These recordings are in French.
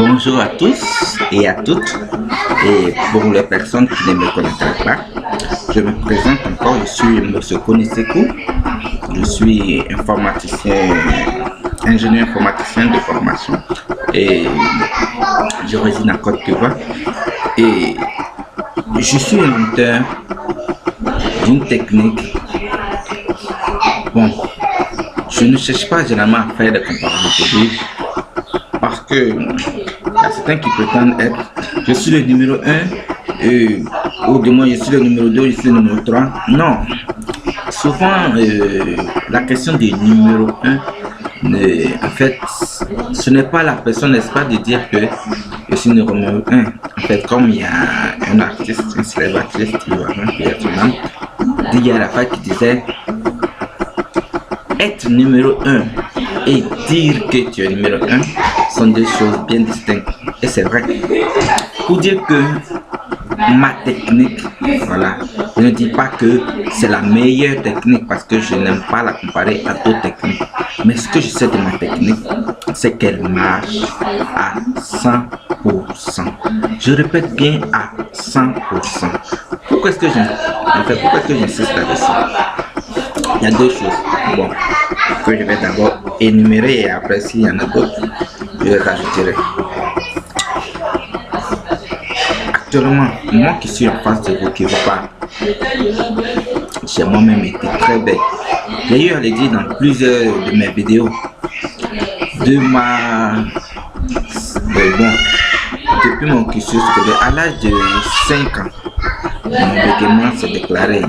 Bonjour à tous et à toutes. Et pour les personnes qui ne me connaîtraient pas, je me présente encore. Je suis M. Konesekou. Je suis ingénieur informaticien de formation et je réside en Côte d'Ivoire. Et je suis l'inventeur d'une technique. Bon, je ne cherche pas généralement à faire des comparaisons de produits parce que il y a certains qui prétendent être je suis le numéro 1 ou du moins je suis le numéro 2, je suis le numéro 3. Non, souvent la question du numéro 1, en fait, ce n'est pas la personne, n'est-ce pas, de dire que je suis numéro 1. En fait, comme il y a un artiste, un célèbre artiste, il y a la fois qui disait être numéro 1 et dire que tu es numéro 1 sont deux choses bien distinctes. Et c'est vrai. Pour dire que ma technique, voilà, je ne dis pas que c'est la meilleure technique parce que je n'aime pas la comparer à d'autres techniques. Mais ce que je sais de ma technique, c'est qu'elle marche à 100%. Je répète bien à 100%. Pourquoi est-ce que j'insiste là-dessus? Il y a deux choses. Bon, que je vais d'abord énumérer et après s'il y en a d'autres, je les rajouterai. Actuellement, moi qui suis en face de vous, qui vous parle, j'ai moi-même été très belle. D'ailleurs, je l'ai dit dans plusieurs de mes vidéos, depuis mon cursus scolaire, à l'âge de 5 ans, mon bégaiement s'est déclaré.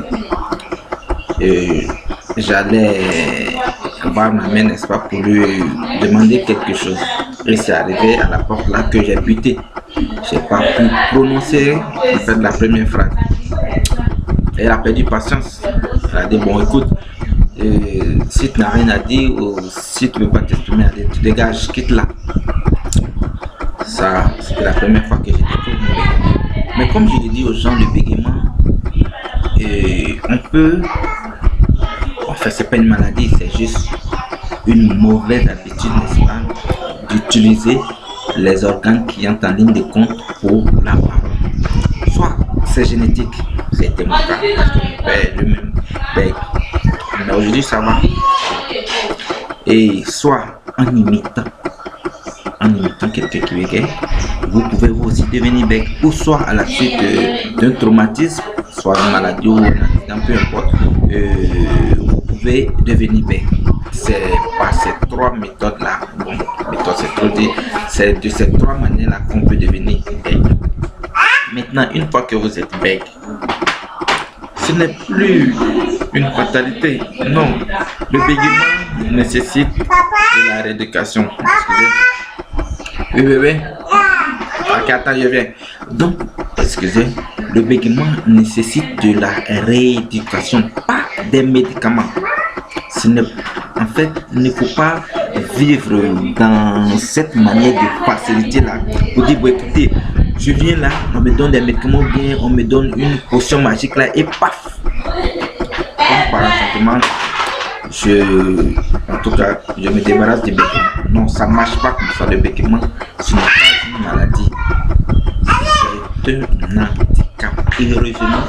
J'allais voir ma mère, n'est-ce pas, pour lui demander quelque chose. Et c'est arrivé à la porte là que j'ai buté. J'ai pas pu prononcer en fait la première phrase. Elle a perdu patience. Elle a dit bon écoute, si tu n'as rien à dire ou si tu ne veux pas t'exprimer, tu dégages, quitte là. Ça, c'était la première fois que j'ai découvert mon bégaiement. Mais comme je l'ai dit aux gens, le bégaiement, on peut, enfin c'est pas une maladie, c'est juste une mauvaise habitude, n'est-ce pas, d'utiliser les organes qui entrent en ligne de compte pour la parole. Soit c'est génétique, c'était mon cas, parce que mon père lui-même bègue, mais aujourd'hui ça va. Et soit en imitant quelqu'un qui bégaye, vous pouvez vous aussi devenir bègue, ou soit à la suite d'un traumatisme, soit une maladie ou un accident, peu importe, vous pouvez devenir bègue. C'est par ces trois méthodes là, bon, méthode c'est trop dit, c'est de ces trois manières là qu'on peut devenir bègue. Maintenant, une fois que vous êtes bègue, ce n'est plus une fatalité, non, le bégaiement nécessite de la rééducation. Excusez. Oui bébé, ok, attends, je viens. Donc, excusez, le bégaiement nécessite de la rééducation, pas des médicaments. En fait, il ne faut pas vivre dans cette manière de facilité là. Vous dites, bon, écoutez, je viens là, on me donne des médicaments bien, on me donne une potion magique là et paf. Comme par enchantement, en tout cas, je me débarrasse du bégaiement. Non, ça ne marche pas comme ça, le bégaiement. Ce n'est pas une maladie. C'est un handicap. Et heureusement,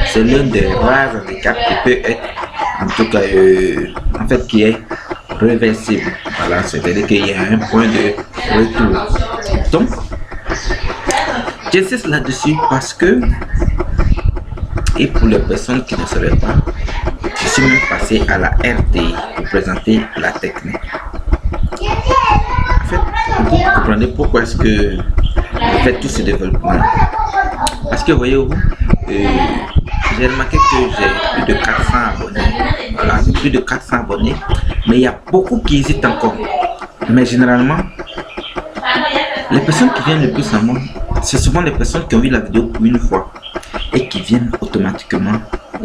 c'est l'un des rares handicaps qui peut être, en tout cas, en fait, qui est réversible. Voilà, c'est-à-dire qu'il y a un point de retour. Donc, j'insiste là-dessus parce que, et pour les personnes qui ne savaient pas, je suis même passé à la RTI pour présenter la technique. En fait, vous comprenez pourquoi est-ce que je fais tout ce développement. Parce que voyez-vous, j'ai remarqué que j'ai plus de 400 abonnés. Voilà, plus de 400 abonnés. Mais il y a beaucoup qui hésitent encore. Mais généralement, les personnes qui viennent le plus à moi, c'est souvent les personnes qui ont vu la vidéo pour une fois et qui viennent automatiquement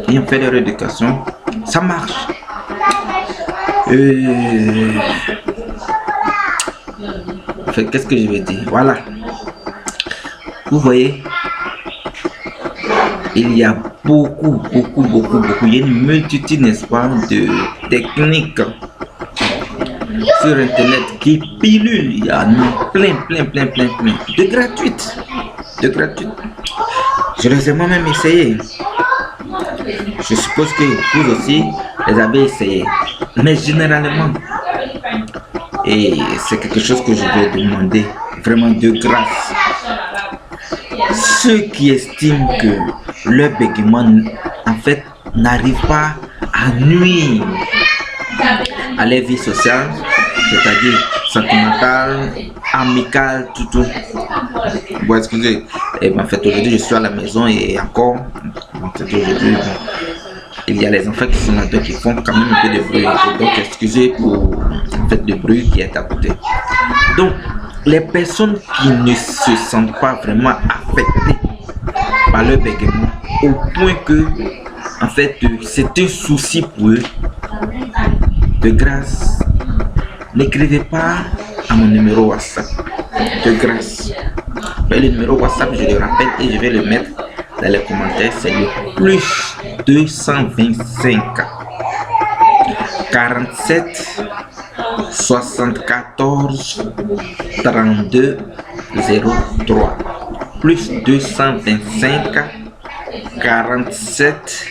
et ont fait leur éducation. Ça marche. En fait, qu'est-ce que je vais dire? Voilà. Vous voyez, il y a beaucoup, il y a une multitude, n'est-ce pas, de techniques sur internet qui pilule. Il y en a plein de gratuites. Je les ai moi-même essayé. Je suppose que vous aussi les avez essayé. Mais généralement, et c'est quelque chose que je vais demander vraiment de grâce. Ceux qui estiment que leur bégaiement en fait n'arrive pas à nuire à leur vie sociale, c'est-à-dire sentimentale, amicale, tout. Bon, excusez, et en fait aujourd'hui je suis à la maison et encore, aujourd'hui, il y a les enfants qui sont là-dedans qui font quand même un peu de bruit. Donc excusez pour en fait le bruit qui est à côté. Donc les personnes qui ne se sentent pas vraiment affectées par leur bégaiement au point que en fait c'est un souci pour eux, de grâce, n'écrivez pas à mon numéro WhatsApp. De grâce, le numéro WhatsApp, je le rappelle et je vais le mettre dans les commentaires. C'est le plus 225 47 74 32 03 plus 225 47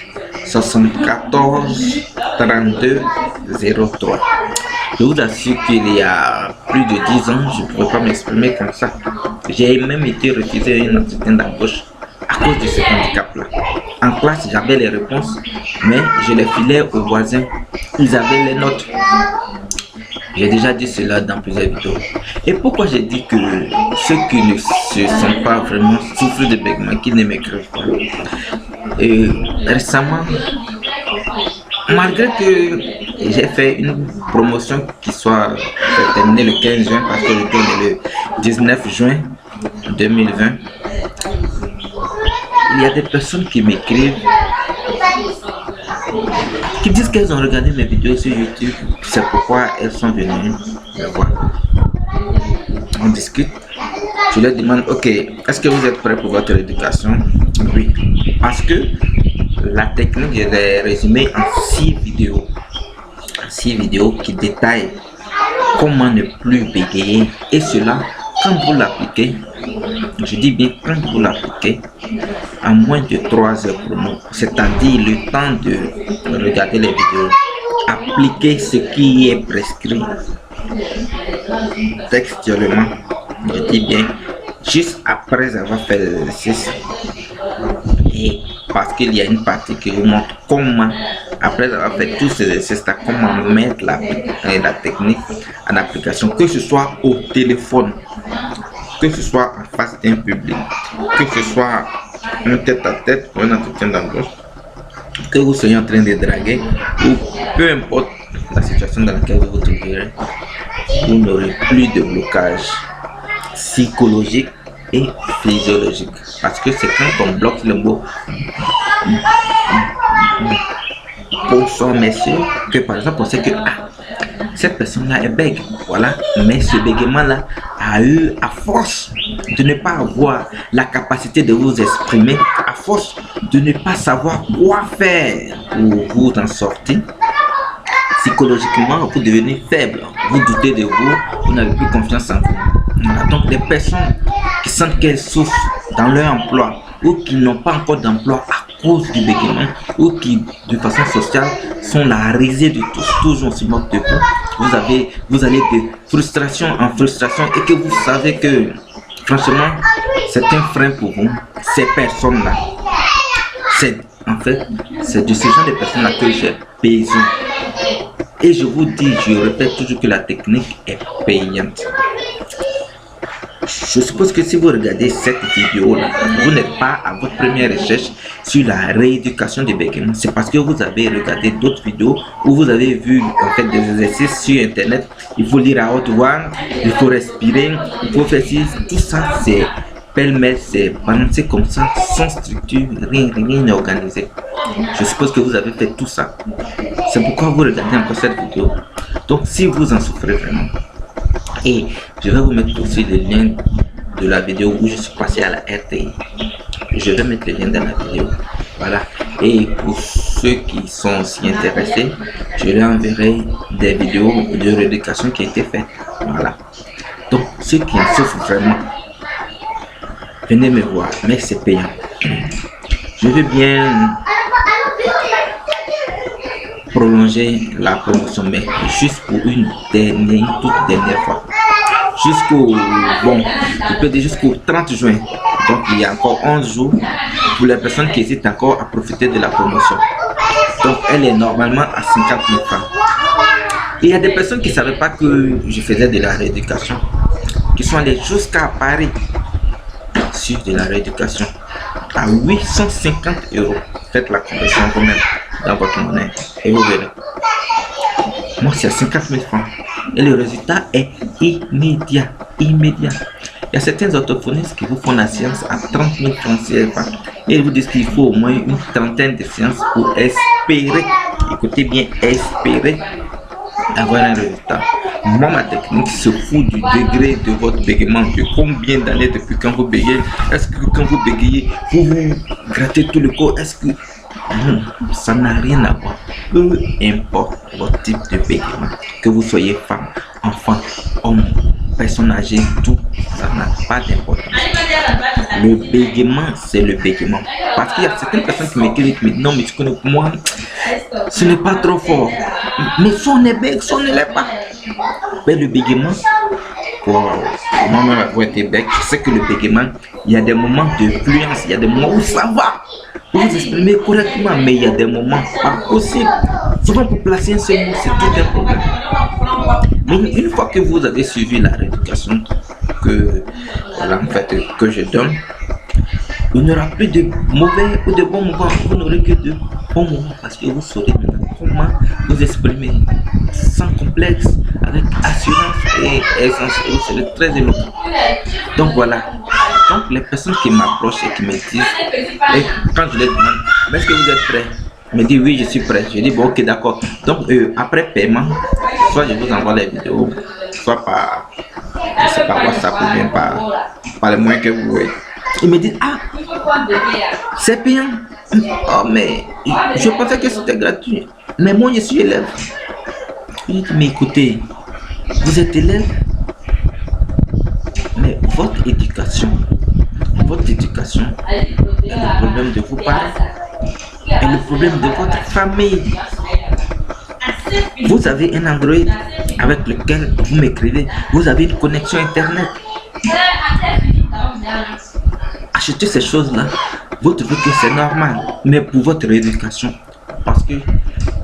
74 32 03. Je vous assure qu'il y a plus de 10 ans, je ne pourrais pas m'exprimer comme ça. J'ai même été refusé un entretien d'embauche à cause de ce handicap-là. En classe, j'avais les réponses, mais je les filais aux voisins. Ils avaient les notes. J'ai déjà dit cela dans plusieurs vidéos. Et pourquoi j'ai dit que ceux qui ne se sentent pas vraiment souffrent de bégaiement, qui ne m'écrivent pas. Et récemment, malgré que j'ai fait une promotion qui soit terminée le 15 juin, parce que le tour est le 19 juin 2020, il y a des personnes qui m'écrivent, qui disent qu'elles ont regardé mes vidéos sur YouTube, c'est pourquoi elles sont venues me voir. On discute, je leur demande, ok, est-ce que vous êtes prêts pour votre éducation? Oui, parce que la technique, je l'ai résumée en 6 vidéos. 6 vidéos qui détaillent comment ne plus bégayer. Et cela, quand vous l'appliquez, je dis bien quand vous l'appliquez, en moins de 3 heures chrono, c'est-à-dire le temps de regarder les vidéos, appliquez ce qui est prescrit textuellement, je dis bien, juste après avoir fait l'exercice. Et parce qu'il y a une partie qui vous montre comment, après avoir fait tous ces exercices-là, comment mettre la technique en application, que ce soit au téléphone, que ce soit en face d'un public, que ce soit un tête-à-tête ou un entretien d'embauche, que vous soyez en train de draguer, ou peu importe la situation dans laquelle vous vous trouverez, vous n'aurez plus de blocage psychologique et physiologique. Parce que c'est quand on bloque le mot bonsoir messieurs que par exemple on sait que cette personne là est bègue, voilà, mais ce bégaiement là a eu, à force de ne pas avoir la capacité de vous exprimer, à force de ne pas savoir quoi faire pour vous en sortir, psychologiquement vous devenez faible, vous doutez de vous, vous n'avez plus confiance en vous. Voilà, donc les personnes qui sentent qu'elles souffrent dans leur emploi ou qui n'ont pas encore d'emploi à cause du bégaiement ou qui de façon sociale sont la risée de tous, toujours on se moque de vous. Vous allez de frustration en frustration et que vous savez que franchement c'est un frein pour vous. Ces personnes là, c'est en fait c'est de ce genre de personnes là que j'ai besoin. Et je vous dis, je répète toujours que la technique est payante. Je suppose que si vous regardez cette vidéo là, vous n'êtes pas à votre première recherche sur la rééducation du bégaiement. C'est parce que vous avez regardé d'autres vidéos où vous avez vu en fait des exercices sur internet. Il faut lire à haute voix, il faut respirer, il faut faire ci, tout ça c'est pêle-mêle, c'est balancé comme ça, sans structure, rien n'est organisé. Je suppose que vous avez fait tout ça. C'est pourquoi vous regardez encore cette vidéo. Donc si vous en souffrez vraiment, et je vais vous mettre aussi le lien de la vidéo où je suis passé à la RTI. Je vais mettre le lien dans la vidéo. Voilà. Et pour ceux qui sont aussi intéressés, je leur enverrai des vidéos de rééducation qui ont été faites. Voilà. Donc, ceux qui en souffrent vraiment, venez me voir, mais c'est payant. Je veux bien prolonger la promotion, mais juste pour une toute dernière fois. Jusqu'au, bon, je peux dire jusqu'au 30 juin. Donc, il y a encore 11 jours pour les personnes qui hésitent encore à profiter de la promotion. Donc, elle est normalement à 50 000 francs. Et il y a des personnes qui ne savaient pas que je faisais de la rééducation, qui sont allées jusqu'à Paris sur de la rééducation à 850 €. Faites la conversion vous-même dans votre monnaie et vous verrez. Moi, c'est à 50 000 francs. Et le résultat est immédiat. Immédiat. Il y a certains orthophonistes qui vous font la séance à 30 000 francs CFA. Et ils vous disent qu'il faut au moins une trentaine de séances pour espérer, écoutez bien, espérer avoir un résultat. Moi, ma technique se fout du degré de votre bégaiement, de combien d'années depuis quand vous bégayez. Est-ce que quand vous bégayez, vous vous grattez tout le corps? Est-ce que... Non, ça n'a rien à voir. Peu importe votre type de bégaiement, que vous soyez femme, enfant, homme, personne âgée, tout, ça n'a pas d'importance. Le bégaiement, c'est le bégaiement. Parce qu'il y a certaines personnes qui m'écrivent, mais non, mais tu connais, moi, ce n'est pas trop fort. Mais soit on est bègue, soit on ne l'est pas. Mais le bégaiement, pour moi-même avoir été bègue, je sais que le bégaiement, il y a des moments de fluence, il y a des moments où ça va. Vous vous exprimez correctement, mais il y a des moments pas possibles. Souvent pour placer un seul mot, c'est tout un problème. Mais une fois que vous avez suivi la rééducation que, voilà, en fait, que je donne, il n'y aura plus de mauvais ou de bons moments. Vous n'aurez que de bons moments parce que vous saurez comment vous exprimer sans complexe, avec assurance et aisance. Et vous serez très éloquent. Donc voilà. Donc les personnes qui m'approchent et qui me disent, et quand je les demande, est-ce que vous êtes prêts? Ils me disent oui, je suis prêt. Je dis bon, ok, d'accord. Donc après paiement, soit je vous envoie les vidéos, soit par, je sais pas, WhatsApp ou bien par les moyens que vous voulez. Ils me disent ah, c'est payant. Oh mais je pensais que c'était gratuit. Mais moi je suis élève. Je dis mais écoutez, vous êtes élève, mais votre éducation est le problème de vos parents, est le problème de votre famille. Vous avez un Android avec lequel vous m'écrivez, vous avez une connexion internet. Achetez ces choses-là, vous trouvez que c'est normal, mais pour votre éducation, parce que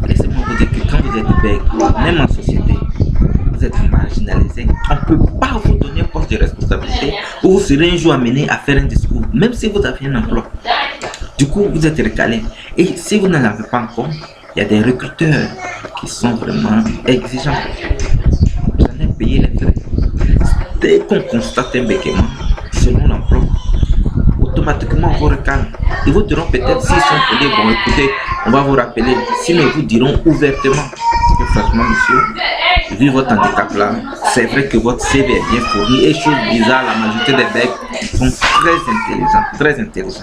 laissez-moi vous dire que quand vous êtes bègue, même en société, vous êtes marginalisé, on ne peut pas vous donner un poste de responsabilité où vous serez un jour amené à faire un discours, même si vous avez un emploi. Du coup, vous êtes recalé. Et si vous n'en avez pas encore, il y a des recruteurs qui sont vraiment exigeants. J'en ai payé les frais. Dès qu'on constate un bégaiement, selon l'emploi, automatiquement on vous recale. Ils vous diront peut-être s'ils sont payés, bon écoutez, on va vous rappeler. Sinon ils vous diront ouvertement que franchement monsieur, vu votre handicap là, c'est vrai que votre CV est bien fourni et chose bizarre, la majorité des becs sont très intelligents.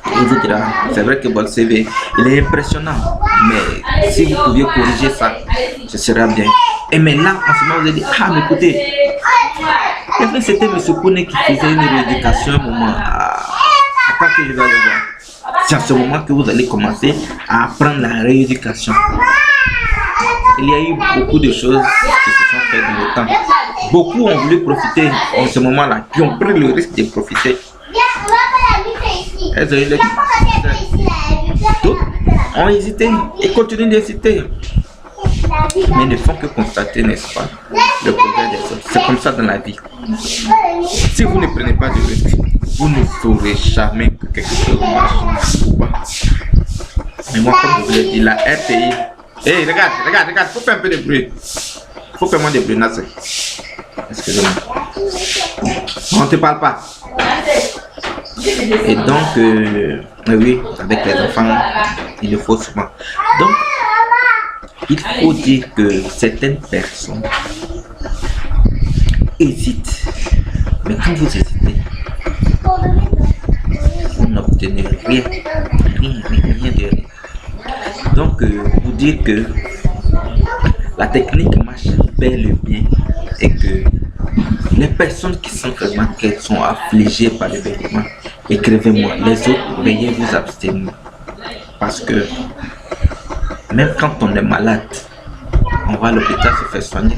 Il vous dira, c'est vrai que votre CV il est impressionnant, mais si vous pouviez corriger ça, ce serait bien. Et maintenant, en ce moment, vous allez dire, ah mais écoutez, c'était M. Kouné qui faisait une rééducation un moment. Quand que je vais aller voir, c'est à ce moment que vous allez commencer à apprendre la rééducation. Il y a eu beaucoup de choses qui se sont faites dans le temps. Beaucoup ont voulu profiter en ce moment-là, qui ont pris le risque de profiter. Elles ont eu d'autres ont hésité et continuent d'hésiter. Mais ne font que constater, n'est-ce pas, le progrès des autres. C'est comme ça dans la vie. Si vous ne prenez pas de risque, vous ne saurez jamais que quelque chose marche ou pas. Mais moi, comme je vous l'ai dit, la RTI. Hey, regarde, faut faire un peu de bruit. Faut faire moins de bruit, Nassé. Excusez-moi. On ne te parle pas. Et donc, oui, avec les enfants, il le faut souvent. Donc, il faut dire que certaines personnes hésitent. Mais quand vous hésitez, vous n'obtenez rien de rien. Donc, vous dire que la technique marche bel et bien et que les personnes qui sont vraiment qu'elles sont affligées par le bégaiement, écrivez-moi. Les autres, veuillez vous abstenir. Parce que même quand on est malade, on va à l'hôpital se faire soigner.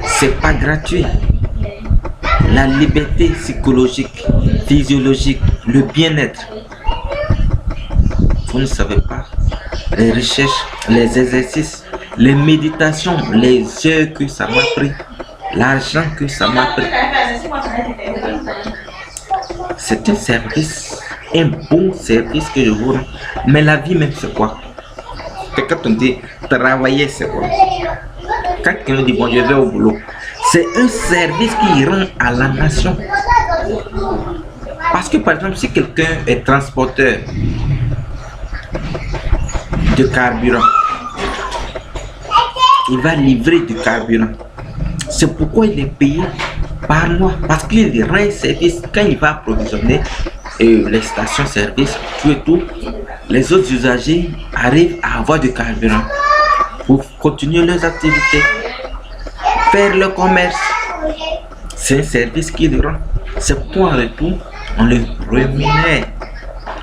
C'est pas gratuit. La liberté psychologique, physiologique, le bien-être. Vous ne savez pas. Les recherches, les exercices, les méditations, les heures que ça m'a pris, l'argent que ça m'a pris. C'est un service, un bon service que je vous rends. Mais la vie même c'est quoi? Quand on dit travailler c'est quoi? Quand quelqu'un dit bon je vais au boulot, c'est un service qui rend à la nation. Parce que par exemple si quelqu'un est transporteur de carburant, il va livrer du carburant. C'est pourquoi il est payé par mois. Parce qu'il rend un service. Quand il va approvisionner les stations-service, tout et tout, les autres usagers arrivent à avoir du carburant pour continuer leurs activités, faire le commerce. C'est un service qu'il rend. C'est pourquoi en retour, on le rémunère.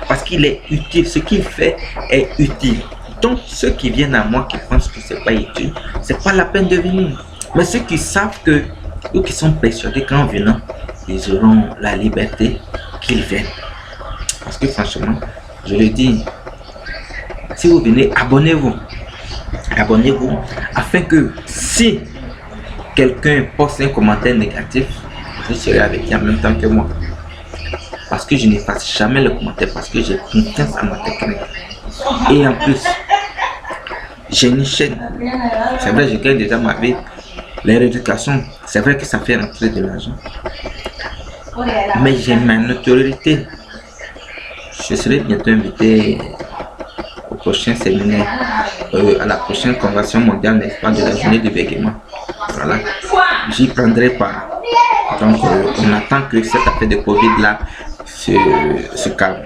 Parce qu'il est utile. Ce qu'il fait est utile. Donc ceux qui viennent à moi qui pensent que c'est pas utile, c'est pas la peine de venir. Mais ceux qui savent que, ou qui sont persuadés qu'en venant, ils auront la liberté, qu'ils viennent. Parce que franchement, je le dis, si vous venez, abonnez-vous. Abonnez-vous afin que si quelqu'un poste un commentaire négatif, vous serez avec lui en même temps que moi. Parce que je n'efface jamais le commentaire, parce que j'ai confiance en ma technique. Et en plus, j'ai une chaîne. C'est vrai, je gagne déjà ma vie. Les rééducations, c'est vrai que ça fait rentrer de l'argent. Mais j'ai ma notoriété. Je serai bientôt invité au prochain séminaire, à la prochaine convention mondiale, n'est-ce pas, de la journée du bégaiement. Voilà. J'y prendrai part. Donc, on attend que cette affaire de Covid là se calme.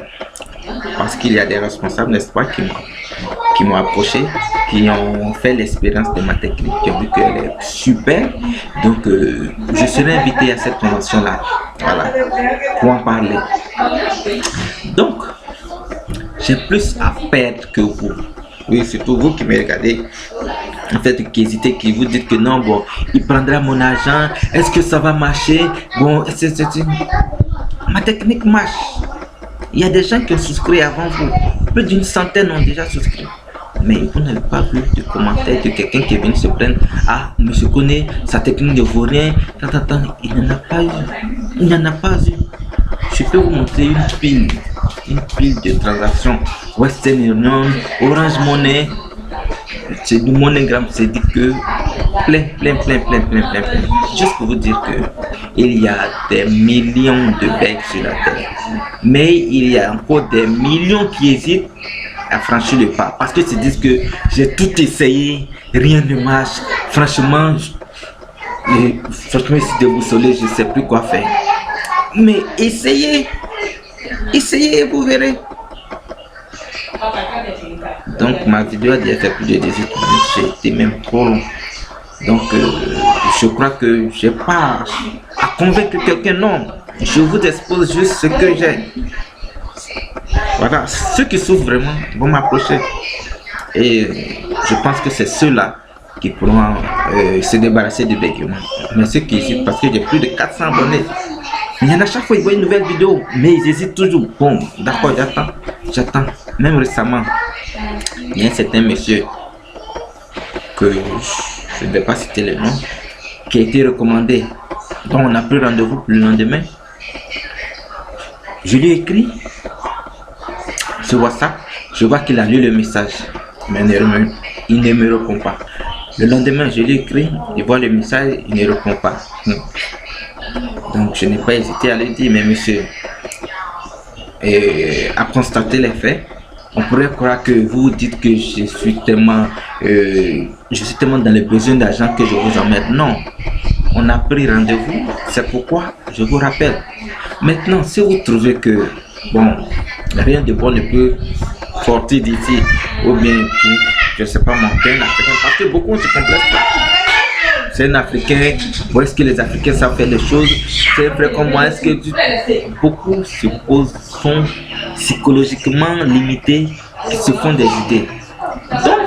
Parce qu'il y a des responsables, n'est-ce pas, qui m'ont approché, qui ont fait l'expérience de ma technique, qui ont vu qu'elle est super. Donc, je serai invité à cette convention-là, voilà, pour en parler. Donc, j'ai plus à perdre que vous. Oui, surtout vous qui me regardez, en fait, qui hésitez, qui vous dites que non, bon, il prendra mon argent, est-ce que ça va marcher? Bon, ma technique marche. Il y a des gens qui ont souscrit avant vous. Plus d'une centaine ont déjà souscrit. Mais vous n'avez pas vu de commentaire de quelqu'un qui est venu se plaindre. Ah, monsieur connaît, sa technique ne vaut rien. Il n'en a pas eu. Il n'en a pas eu. Je peux vous montrer une pile de transactions. Western Union, Orange Money. C'est du MoneyGram, c'est dit que plein. Juste pour vous dire que il y a des millions de becs sur la terre. Mais il y a encore des millions qui hésitent à franchir le pas. Parce qu'ils se disent que j'ai tout essayé, rien ne marche. Franchement, ici de vous soleil, je ne sais plus quoi faire. Mais essayez, vous verrez. Donc ma vidéo a déjà fait plus de 18 minutes, j'ai été même trop long. Donc je crois que j'ai pas à convaincre quelqu'un, non. Je vous expose juste ce que j'ai. Voilà, ceux qui souffrent vraiment vont m'approcher. Et je pense que c'est ceux-là qui pourront se débarrasser du bégaiement. Mais ceux qui hésitent, parce que j'ai plus de 400 abonnés. Il y en a chaque fois ils voient une nouvelle vidéo, mais ils hésitent toujours. Bon, d'accord, j'attends. Même récemment, il y a un certain monsieur que je ne vais pas citer le nom, qui a été recommandé. Donc on a pris rendez-vous pour le lendemain. Je lui ai écrit sur WhatsApp, je vois qu'il a lu le message, mais il ne me répond pas. Le lendemain, je lui ai écrit, il voit le message, il ne répond pas. Donc je n'ai pas hésité à lui dire, mais monsieur, à constater les faits, on pourrait croire que vous dites que je suis tellement dans le besoin d'argent que je vous emmène. Non, on a pris rendez-vous, c'est pourquoi je vous rappelle. Maintenant, si vous trouvez que bon, rien de bon ne peut sortir d'ici, ou bien je ne sais pas, monter un Africain, parce que beaucoup se complexent pas. C'est un Africain, où est-ce que les Africains savent faire les choses? C'est vrai comme moi, est-ce que beaucoup sont psychologiquement limités, qui se font des idées. Donc,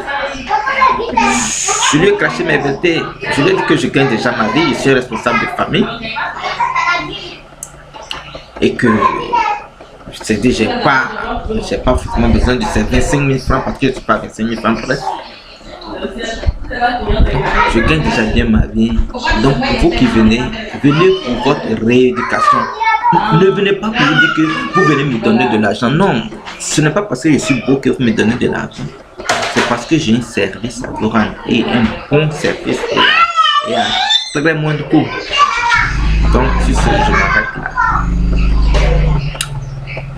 je lui ai craché mes vérités, je lui ai dit que je gagne déjà ma vie, je suis responsable de famille, et que c'est dit, j'ai pas forcément besoin de ces 25 000 francs parce que je suis pas 25 000 francs près. Je gagne déjà bien ma vie. Donc, vous qui venez pour votre rééducation. Ne venez pas pour vous dire que vous venez me donner de l'argent. Non, ce n'est pas parce que je suis beau que vous me donnez de l'argent. C'est parce que j'ai un service à vous rendre et un bon service et à très moins de coût. Donc, sur ce, je m'arrête là.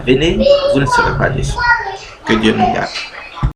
Venez, vous ne serez pas déçus. Que Dieu nous garde.